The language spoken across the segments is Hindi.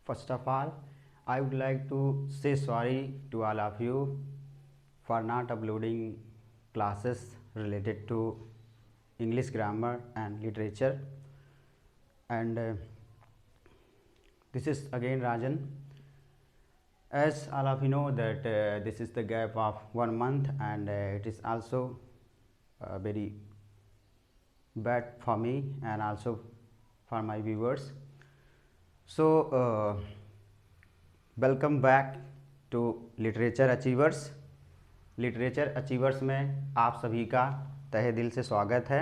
First of all, I would like to say sorry to all of you for not uploading classes related to English grammar and literature. And this is again Rajan. As all of you know that this is the gap of 1 month, and it is also very bad for me and also for my viewers. So welcome back to literature achievers. Literature achievers में आप सभी का तहे दिल से स्वागत है।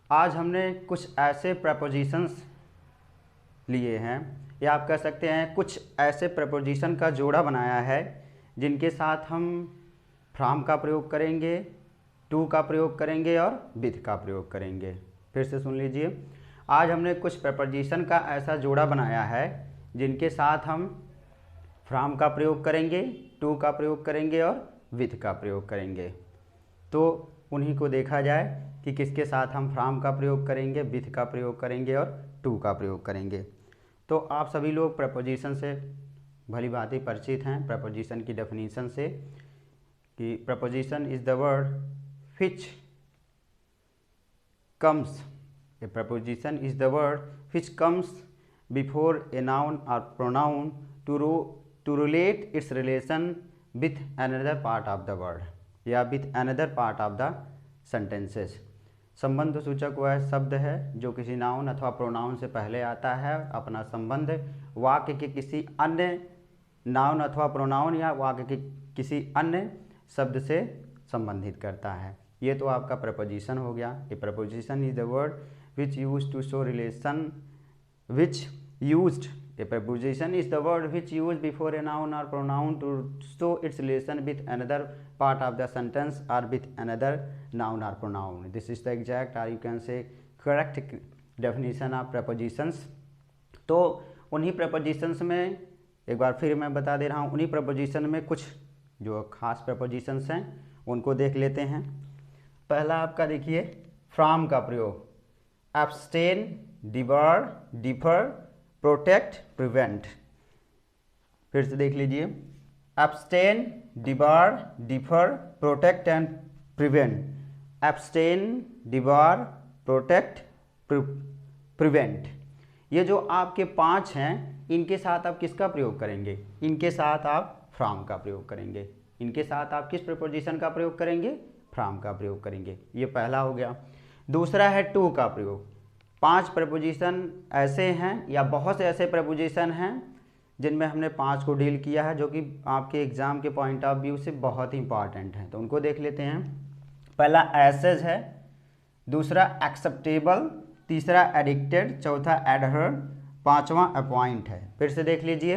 आज हमने कुछ ऐसे प्रपोजिशंस लिए हैं, या आप कह सकते हैं कुछ ऐसे प्रपोजिशन का जोड़ा बनाया है जिनके साथ हम फ्रॉम का प्रयोग करेंगे, टू का प्रयोग करेंगे और विथ का प्रयोग करेंगे। फिर से सुन लीजिए, आज हमने कुछ प्रपोजिशन का ऐसा जोड़ा बनाया है जिनके साथ हम फ्रॉम का प्रयोग करेंगे, टू का प्रयोग करेंगे और विथ का प्रयोग करेंगे। तो उन्हीं को देखा जाए कि किसके साथ हम फ्रॉम का प्रयोग करेंगे, विथ का प्रयोग करेंगे और टू का प्रयोग करेंगे। तो आप सभी लोग प्रपोजिशन से भली भांति परिचित हैं, प्रपोजिशन की डेफिनेशन से, कि preposition is the word which comes A preposition is the word which comes before a noun or pronoun to relate its relation with another part of the word या with another part of the sentences। संबंध सूचक वह शब्द है जो किसी नाउन अथवा प्रोनाउन से पहले आता है, अपना संबंध वाक्य के किसी अन्य नाउन अथवा प्रोनाउन या वाक्य के किसी अन्य शब्द से संबंधित करता है। ये तो आपका प्रपोजिशन हो गया। A proposition is the word which used to show relation, which used a preposition is the word which used before a noun or pronoun to show its relation with another part of the sentence or with another noun or pronoun। This is the exact or you can say correct definition of prepositions। तो उन्हीं prepositions में एक बार फिर मैं बता दे रहा हूँ, उन्हीं preposition में कुछ जो खास prepositions हैं उनको देख लेते हैं। पहला आपका देखिए फ्रॉम का प्रयोग, abstain, debar, differ, protect, prevent। फिर से देख लीजिए, abstain, debar, differ, protect and prevent। abstain, debar, protect, prevent। ये जो आपके 5 हैं, इनके साथ आप किसका प्रयोग करेंगे? इनके साथ आप फ्रॉम का प्रयोग करेंगे। इनके साथ आप किस प्रपोजिशन का प्रयोग करेंगे? फ्रॉम का प्रयोग करेंगे। ये पहला हो गया। दूसरा है टू का प्रयोग। 5 प्रपोजिशन ऐसे हैं या बहुत से ऐसे प्रपोजिशन हैं जिनमें हमने 5 को डील किया है, जो कि आपके एग्जाम के पॉइंट ऑफ व्यू से बहुत ही इंपॉर्टेंट है। तो उनको देख लेते हैं। पहला एसेज है, दूसरा एक्सेप्टेबल, तीसरा एडिक्टेड, चौथा एडहर, पांचवा अपॉइंट है। फिर से देख लीजिए,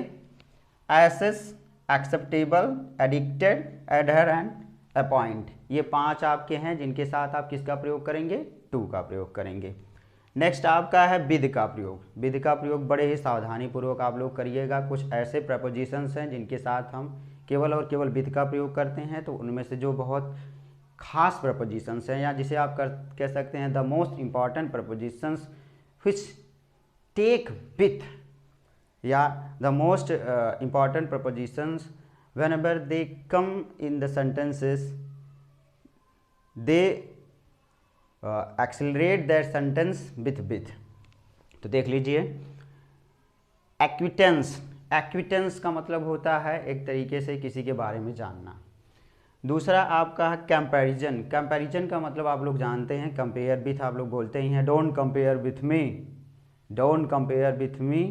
assess, acceptable, addicted, adhere and appoint. ये 5 आपके हैं जिनके साथ आप किसका प्रयोग करेंगे? टू का प्रयोग करेंगे। नेक्स्ट आपका है विद का प्रयोग। विद का प्रयोग बड़े ही सावधानी पूर्वक आप लोग करिएगा। कुछ ऐसे प्रपोजिशंस हैं जिनके साथ हम केवल और केवल विद का प्रयोग करते हैं, तो उनमें से जो बहुत खास प्रपोजिशंस हैं, या जिसे आप कह सकते हैं the most important propositions which take with, या the most important propositions whenever they come in the sentences they accelerate that sentence with। तो देख लीजिए, एक्विटेंस। एक्विटेंस का मतलब होता है एक तरीके से किसी के बारे में जानना। दूसरा आपका है कंपैरिजन। कंपैरिजन का मतलब आप लोग जानते हैं, कंपेयर विथ आप लोग बोलते ही हैं। Don't compare with me, don't compare with me,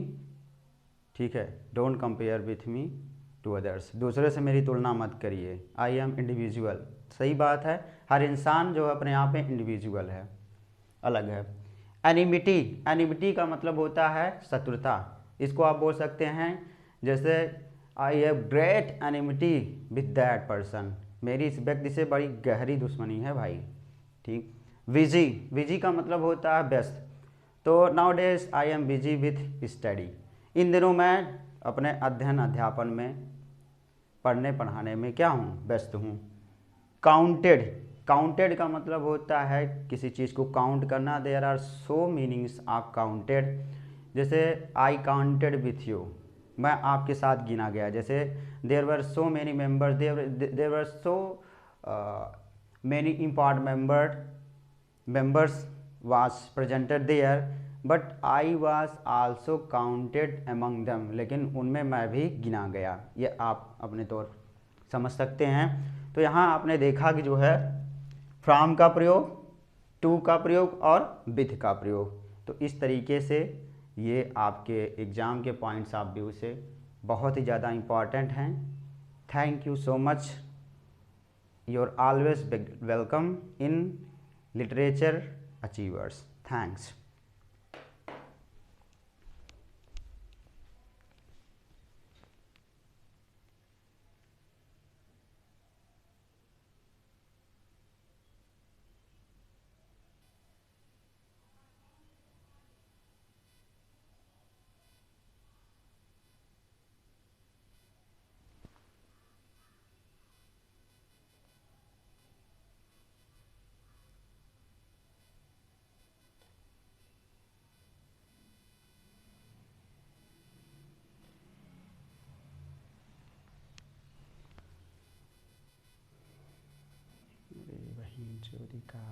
ठीक है, don't compare with me to others. दूसरे से मेरी तुलना मत करिए। I am individual. सही बात है, हर इंसान जो अपने आप में इंडिविजुअल है, अलग है। एनिमिटी, एनिमिटी का मतलब होता है शत्रुता। इसको आप बोल सकते हैं जैसे I have great enmity with that person. मेरी इस व्यक्ति से बड़ी गहरी दुश्मनी है भाई, ठीक। बिजी, बिजी का मतलब होता है व्यस्त। तो nowadays I am busy with study. इन दिनों मैं अपने अध्ययन अध्यापन में, पढ़ने पढ़ाने में क्या हूँ? व्यस्त हूँ। काउंटेड, काउंटेड का मतलब होता है किसी चीज़ को काउंट करना। There are so meanings of counted. जैसे आई काउंटेड विथ यू, मैं आपके साथ गिना गया। जैसे there were so many members, there were so many important members was presented there, but I was also counted among them, लेकिन उनमें मैं भी गिना गया। ये आप अपने तौर समझ सकते हैं। तो यहाँ आपने देखा कि जो है फ्रॉम का प्रयोग, टू का प्रयोग और विथ का प्रयोग। तो इस तरीके से ये आपके एग्ज़ाम के पॉइंट्स ऑफ व्यू से बहुत ही ज़्यादा इम्पॉर्टेंट हैं। Thank you so much, you are always welcome in literature achievers. Thanks. बहन चोरी का